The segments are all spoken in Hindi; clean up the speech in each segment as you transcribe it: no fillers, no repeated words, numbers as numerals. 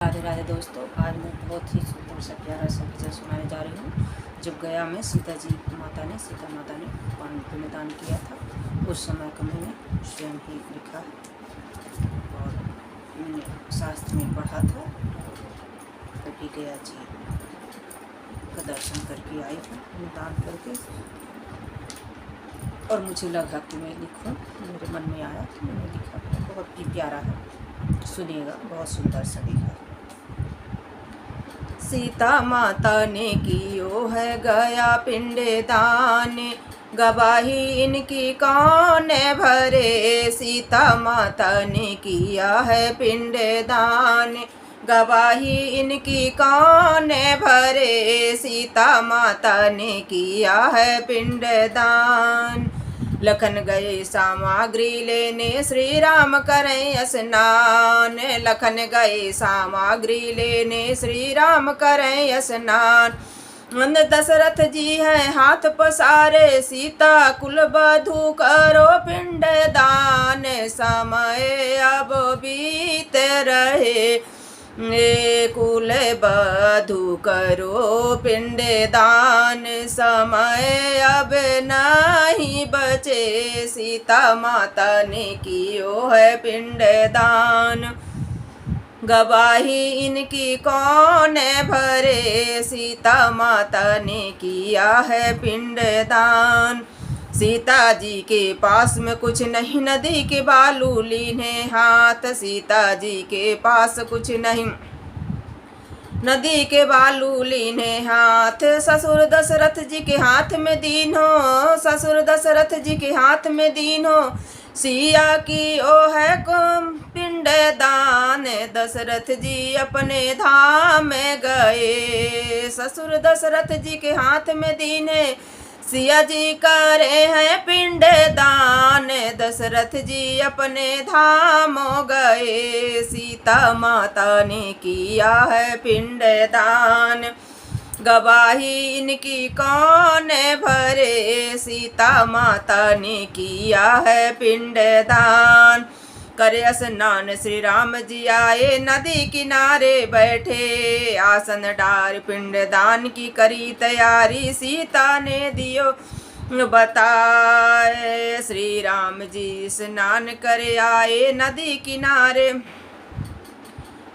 राधे राधे दोस्तों, आज मैं बहुत ही सुंदर सा प्यारा सा भजन सुनाने जा रही हूँ। जब गया में सीता माता ने पानी पिंडदान किया था, उस समय का मैंने स्वयं ही लिखा है और मैंने शास्त्र में पढ़ा था। कभी गया जी का दर्शन करके आई हूँ पिंडदान करके, और मुझे लगा कि मैं लिखूँ, मेरे मन में आया तो मैंने लिखा। बहुत ही प्यारा है, सुनिएगा, बहुत सुंदर सा लिखा है। सीता माता ने कियो है गया पिंडदान, गवाही इनकी कौन भरे। सीता माता ने किया है पिंडदान, गवाही इनकी कौन भरे। सीता माता ने किया है पिंडदान। लखन गए सामग्री लेने, श्री राम करें स्नान। लखन गए सामग्री लेने, श्री राम करें स्नान। दशरथ जी हैं हाथ पसारे, सीता कुल बधू करो पिंडदान। समय अब बीत रहे, कुल बधू करो पिंडदान। समय अब नहीं बचे, सीता माता ने कियो है पिंडदान। गवाही इनकी कौन भरे। सीता माता ने किया है पिंडदान। सीता जी के पास में कुछ नहीं, नदी के बालू लीने हाथ। सीता जी के पास कुछ नहीं, नदी के बालू लीने हाथ। ससुर दशरथ जी के हाथ में दीन हो, ससुर दशरथ जी के हाथ में दीन हो। सिया की ओ है पिंडदान, दशरथ जी अपने धाम में गए। ससुर दशरथ जी के हाथ में दीन है, सिया जी करे हैं पिंडदान। दशरथ जी अपने धाम गए, सीता माता ने किया है पिंडदान। गवाही इनकी कौन भरे। सीता माता ने किया है पिंडदान। करे स्नान श्री राम जी आए, नदी किनारे बैठे। आसन डार पिंडदान की करी तैयारी, सीता ने दियो बताए। श्री राम जी स्नान करे आए, नदी किनारे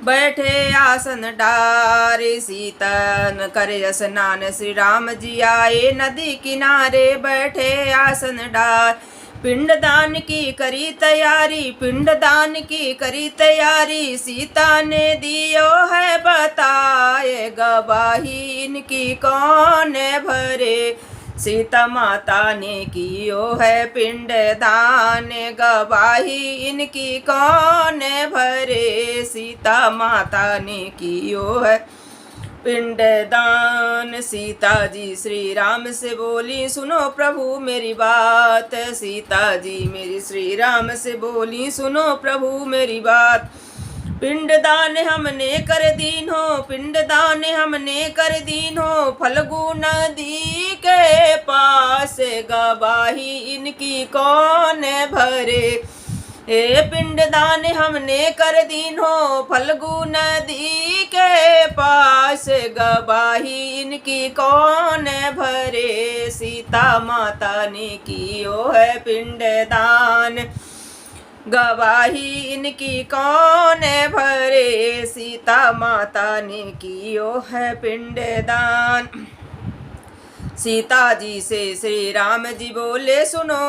बैठे आसन डार। सीता करे स्नान श्री राम जी आए, नदी किनारे बैठे आसन डार। पिंडदान की करी तैयारी, पिंडदान की करी तैयारी। सीता ने दियो है बताए, गवाही इनकी कौन भरे। सीता माता ने कियो है पिंडदान, गवाही इनकी कौन भरे। सीता माता ने कियो है पिंडदान। सीता जी श्री राम से बोली, सुनो प्रभु मेरी बात। सीता जी मेरी श्री राम से बोली, सुनो प्रभु मेरी बात। पिंडदान हमने कर दीन हो, पिंडदान हमने कर दीन हो। फल्गु नदी के पास, गवाही इनकी कौन भरे। हे पिंडदान हमने कर दीन हो, फल्गु नदी के पास। गवाही इनकी कौन भरे। सीता माता ने कियो है पिंडदान, गवाही इनकी कौन भरे। सीता माता ने कियो है पिंडदान। सीता जी से श्री राम जी बोले, सुनो।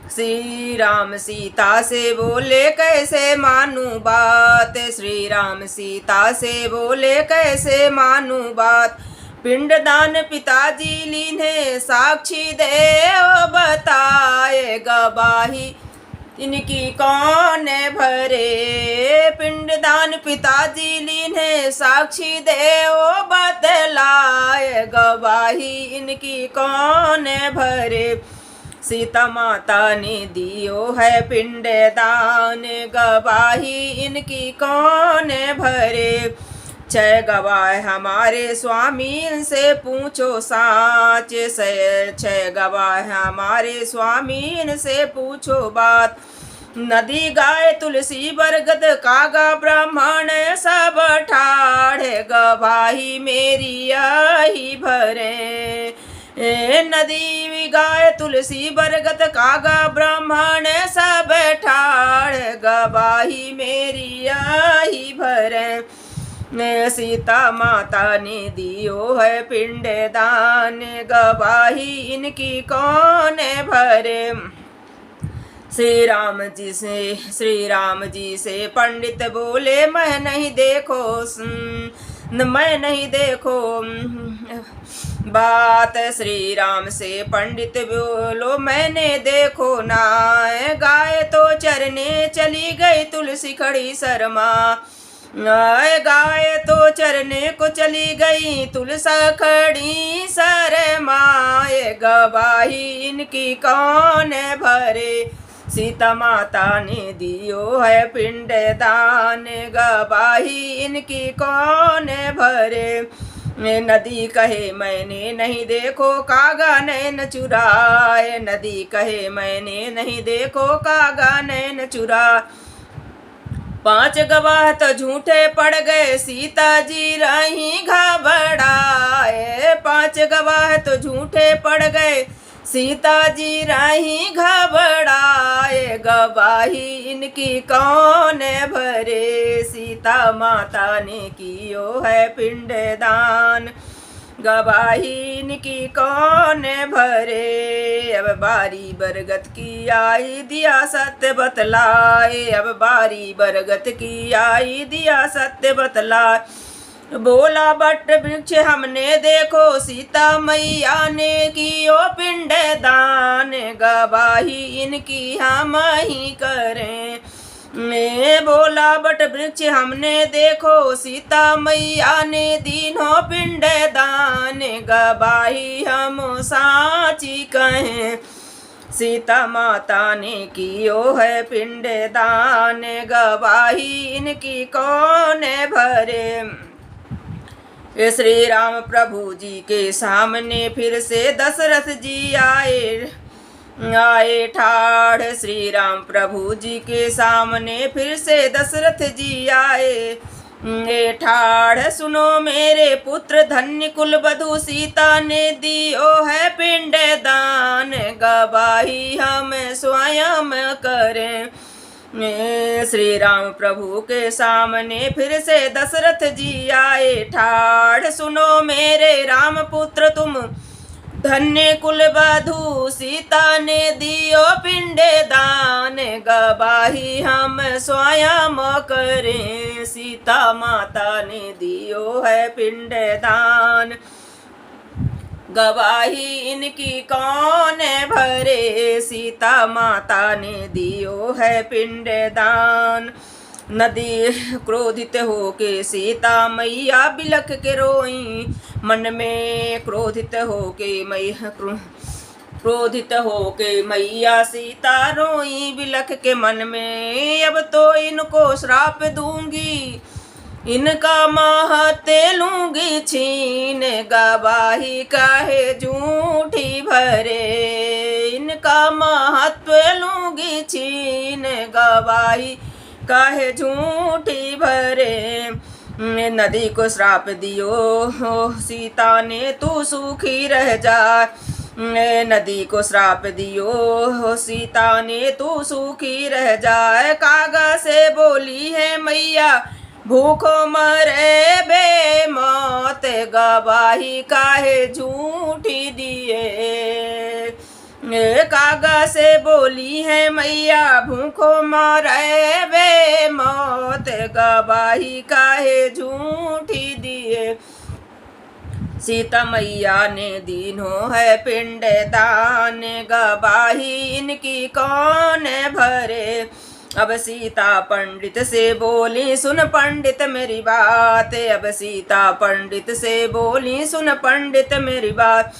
श्री राम सीता से बोले, कैसे मानू बात। श्री राम सीता से बोले, कैसे मानू बात। पिंडदान पिताजी लीने, साक्षी देव बताए। गवाही इनकी कौन भरे। पिंडदान पिताजी लीने, साक्षी देव बतलाए। गवाही इनकी कौन भरे। सीता माता ने दियो है पिंडदान, गवाही इनकी कौन भरे। छह गवाह हमारे स्वामी, इनसे पूछो साच। छह गवाह हमारे स्वामी, इनसे पूछो बात। नदी गाय तुलसी बरगद कागा ब्राह्मण सब ठा गवाही मेरी आई भरे। नदी गाय तुलसी बरगद कागा ब्राह्मण सब ठाड़ गवाही मेरी आई भरे। सीता माता ने दियो है पिंड दान गवाही इनकी कौन भरे। श्री राम जी से पंडित बोले मैं नहीं देखो बात। श्री राम से पंडित बोलो मैंने देखो ना। गाय तो चरने चली गई तुलसी खड़ी शर्मा। गाय तो चरने को चली गई तुलसा खड़ी शर्मा। गवाही इनकी कौन भरे। सीता माता ने दियो है पिंड दान गवाही इनकी कौन भरे। नदी कहे मैंने नहीं देखो कागा नैन चुराए। नदी कहे मैंने नहीं देखो कागा नैन चुरा। 5 गवाह तो झूठे पड़ गए सीता जी रही घबराए। 5 गवाह तो झूठे पड़ गए सीता जी रही घबराए। गवाही इनकी कौन भरे। सीता माता ने कियो है पिंड दान गवाही इनकी कौन भरे। अब बारी बरगद की आई दिया सत्य बतलाए। अब बारी बरगद की आई दिया सत्य बतलाए। बोला बट वृक्ष हमने देखो सीता मैया ने कियो पिंड दान गवाही इनकी हम ही करें। बोला बट वृक्ष हमने देखो सीता मैया ने दीनो पिंड दान गवाही हम साची कहें। सीता माता ने कियो है पिंड दान गवाही इनकी कौन भरे। श्री राम प्रभु जी के सामने फिर से दशरथ जी आए ठाड़। श्री राम प्रभु जी के सामने फिर से दशरथ जी आए ठाड़। सुनो मेरे पुत्र धन्य कुल वधु सीता ने दियो है पिंड दान गवाही हम स्वयं करें। श्री राम प्रभु के सामने फिर से दशरथ जी आए ठाड़। सुनो मेरे राम पुत्र तुम धन्य कुल वधु सीता ने दियो पिंड दान गवाही हम स्वयं करें। सीता माता ने दियो है पिंड दान गवाही इनकी कौन भरे। सीता माता ने दियो है पिंड दान। नदी क्रोधित हो के सीता मैया बिलख के रोई। मन में क्रोधित हो के मैया सीता रोई बिलख के मन में। अब तो इनको श्राप दूंगी इनका महत्व लूंगी छीन गवाही काहे झूठी भरे। इनका महत्व लूंगी छीन गवाही काहे झूठी भरे। नदी को श्राप दियो सीता ने तू सूखी रह जा। नदी को श्राप दियो सीता ने तू सूखी रह जाए। कागा से बोली है मैया भूखो मरे बे मौत गवाही काहे झूठी दिए। कागा से बोली है मैया भूखो मरे बे मौत गवाही काहे झूठी दिए। सीता मैया ने दीनो है पिंड दान गवाही इनकी कौन भरे। अब सीता पंडित से बोली सुन पंडित मेरी बात। अब सीता पंडित से बोली सुन पंडित मेरी बात।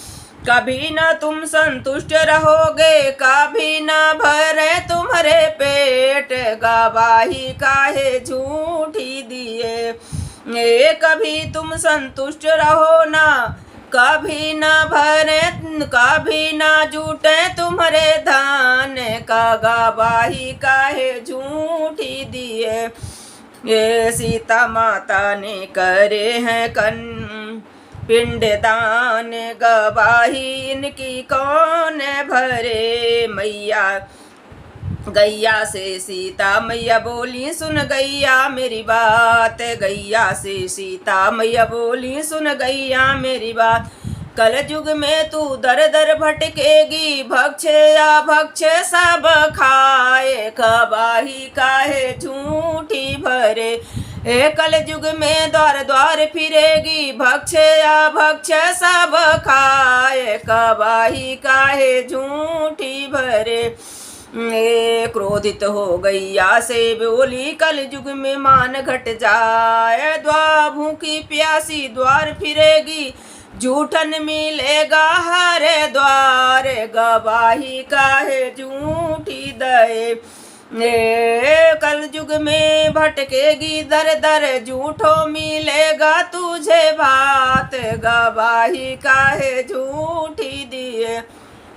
कभी न तुम संतुष्ट रहोगे कभी न भरे तुम्हारे पेट गवाही काहे झूठी दिए। कभी तुम संतुष्ट रहो ना कभी न भरे कभी न जुटे तुम्हारे धान का गवाही काहे झूठी दिए। ये सीता माता ने करे हैं पिंडदान, गवाही इनकी कौन भरे। मैया गैया से सीता मैया बोली सुन गैया मेरी बात, गैया से सीता मैया बोली सुन गैया मेरी बात। कल युग में तू दर दर भटकेगी, भक्ष या भक्ष सब खाए, गवाही काहे झूठी भरे। कल युग में द्वार द्वार फिरेगी, भक्ष या भक्ष सब खाए, गवाही काहे झूठी भरे। क्रोधित हो गैया से बोली कल युग में मान घट जाए, द्वा भूखी प्यासी द्वार फिरेगी, झूठन मिलेगा हरे द्वार, गवाही काहे झूठी दए। कल युग में भटकेगी दर दर, झूठो मिलेगा तुझे भात, गवाही काहे झूठी दिए।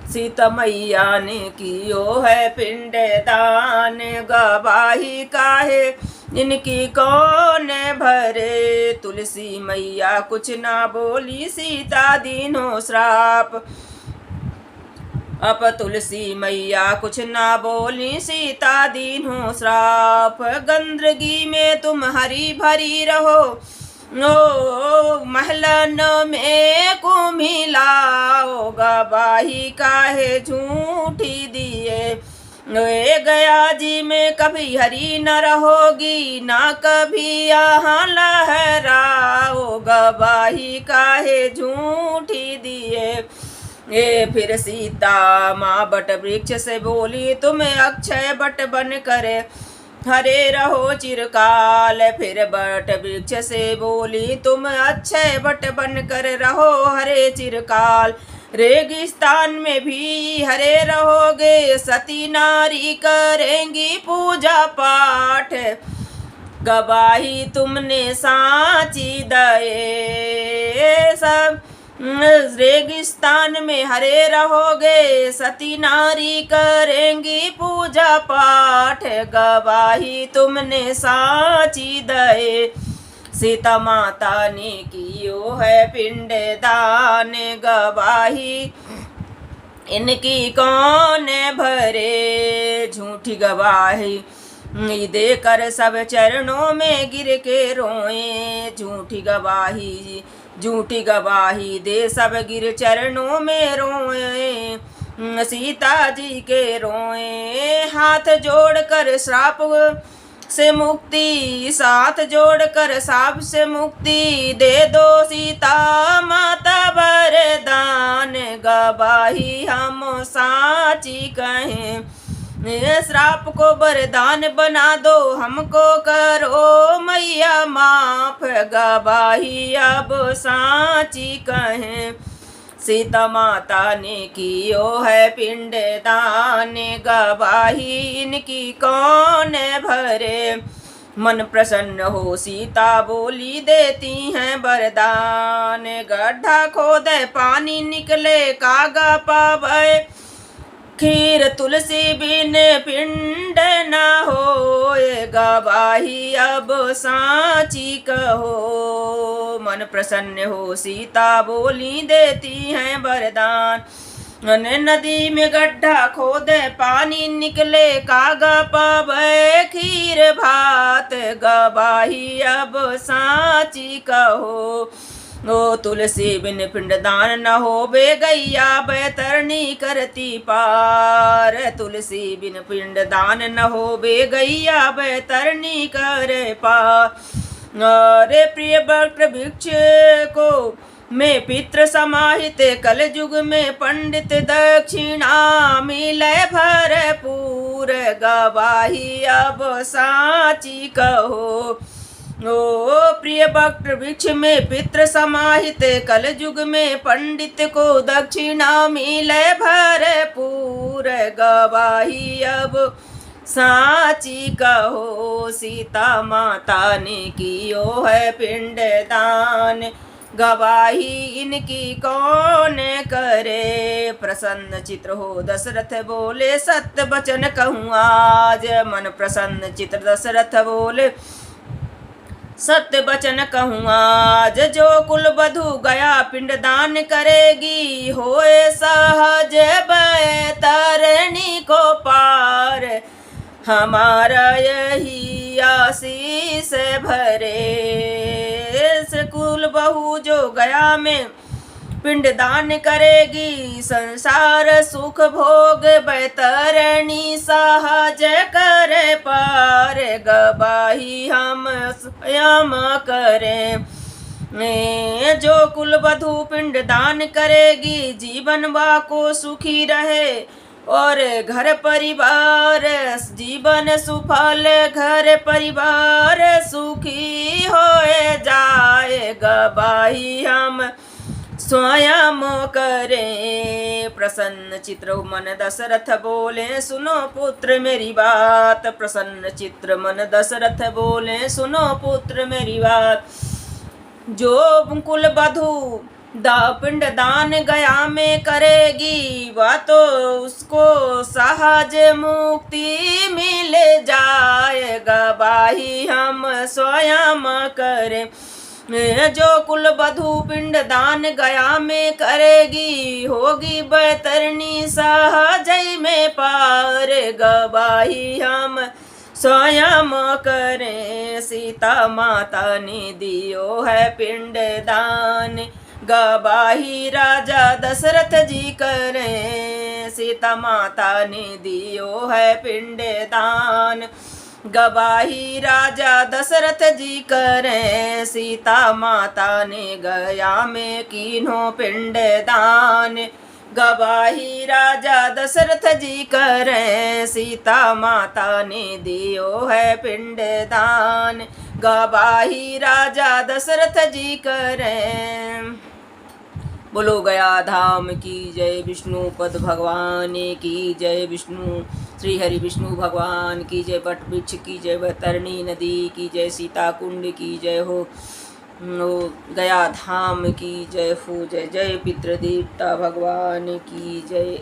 सीता मैया ने कियो है पिंडदान, गवाही काहे इनकी कौन भरे। तुलसी मैया कुछ ना बोली, सीता दीनो श्राप। अब तुलसी मैया कुछ ना बोली, सीता दीनो श्राप। गंदगी में तुम हरी भरी रहो, ओ महलन में को मिलाओ, गवाही काहे झूठी दिए। गया जी में कभी हरी न रहोगी, ना कभी यहाँ लहराओ, गवाही काहे झूठी दिए। फिर सीता माँ बट वृक्ष से बोली तुम अक्षय बट बन करे हरे रहो चिरकाल। फिर बट वृक्ष से बोली तुम अक्षय बट बन कर रहो हरे चिरकाल। रेगिस्तान में भी हरे रहोगे, सती नारी करेंगी पूजा पाठ, गवाही तुमने साची दए। सब रेगिस्तान में हरे रहोगे, सती नारी करेंगी पूजा पाठ, गवाही तुमने साची दए। सीता माता ने कियो है पिंडदान, गवाही इनकी कौन भरे। झूठी गवाही देकर सब चरणों में गिर के रोए, झूठी गवाही दे सब गिर चरणों में रोए। सीता जी के रोए हाथ जोड़कर श्राप से मुक्ति, साथ जोड़कर साप से मुक्ति दे दो सीता माता वरदान, गवाही हम साची कहें। श्राप को वरदान बना दो हमको करो मैया माफ, गवाही अब साची कहें। सीता माता ने कियो है पिंडदान, गवाही इनकी कौन भरे। मन प्रसन्न हो सीता बोली देती हैं वरदान, गड्ढा खोदे पानी निकले कागा पावे, खीर तुलसी बिन पिंड न होए, गवाही अब साची कहो। मन प्रसन्न हो सीता बोली देती हैं वरदान, नदी में गड्ढा खोदे पानी निकले कागा पावे, खीर भात, गवाही अब साची कहो। ओ तुलसी बिन पिंडदान न होबे, गैया बैतरणी करती पार, तुलसी बिन पिंडदान न होबे, गैया बैतरणी करे पार। अरे प्रिय वट वृक्ष को में पितृ समाहित, कल युग में पंडित दक्षिणा मिले भरपूर, गवाही अब साची कहो। ओ प्रिय भक्त वृक्ष में पितृ समाहित, कल युग में पंडित को दक्षिणा मिले भरपूर, गवाही अब साची कहो। सीता माता ने कियो है पिंडदान, गवाही इनकी कौन करे। प्रसन्न चित्र हो दशरथ बोले सत्य वचन कहूँ आज, मन प्रसन्न चित्र दशरथ बोले सत्य वचन कहूँ आज, जो कुल वधु गया पिंडदान करेगी, होए सहज बैतरणी को पार। हमारा यही आशीष भरे, कुल बहू जो गया में पिंडदान करेगी, संसार सुख भोग बैतरणी सहज करे पार। गवाही हम स्वयं करें, जो कुल वधु पिंडदान करेगी, जीवन वा को सुखी रहे और घर परिवार जीवन सुफल, घर परिवार सुखी होए जाए। गवाही हम स्वयं करें। प्रसन्न चित्र मन दशरथ बोले, सुनो पुत्र मेरी बात। प्रसन्न चित्र मन दशरथ बोले, सुनो पुत्र मेरी बात। जो कुल वधु पिंड दान गया में करेगी, वह तो उसको सहज मुक्ति मिल जाए। गवाही हम स्वयं करें, जो कुल वधु पिंड दान गया में करेगी, होगी बैतरणी सहज में पार। गवाही हम स्वयं करें, सीता माता ने दियो है पिंड दान। गवाही राजा दशरथ जी करें, सीता माता ने दियो है पिंड दान। गवाही राजा दशरथ जी करें, सीता माता ने गया में कीन्हो पिंड दान। गवाही राजा दशरथ जी करें, सीता माता ने दियो है पिंड दान। गवाही राजा दशरथ जी करें। बोलो गया धाम की जय, विष्णु पद भगवान की जय, विष्णु श्री हरि विष्णु भगवान की जय, वट वृक्ष की जय, बैतरणी नदी की जय, सीता कुंड की जय हो, गया धाम की जय हो, जय जय पितृदेवता भगवान की जय।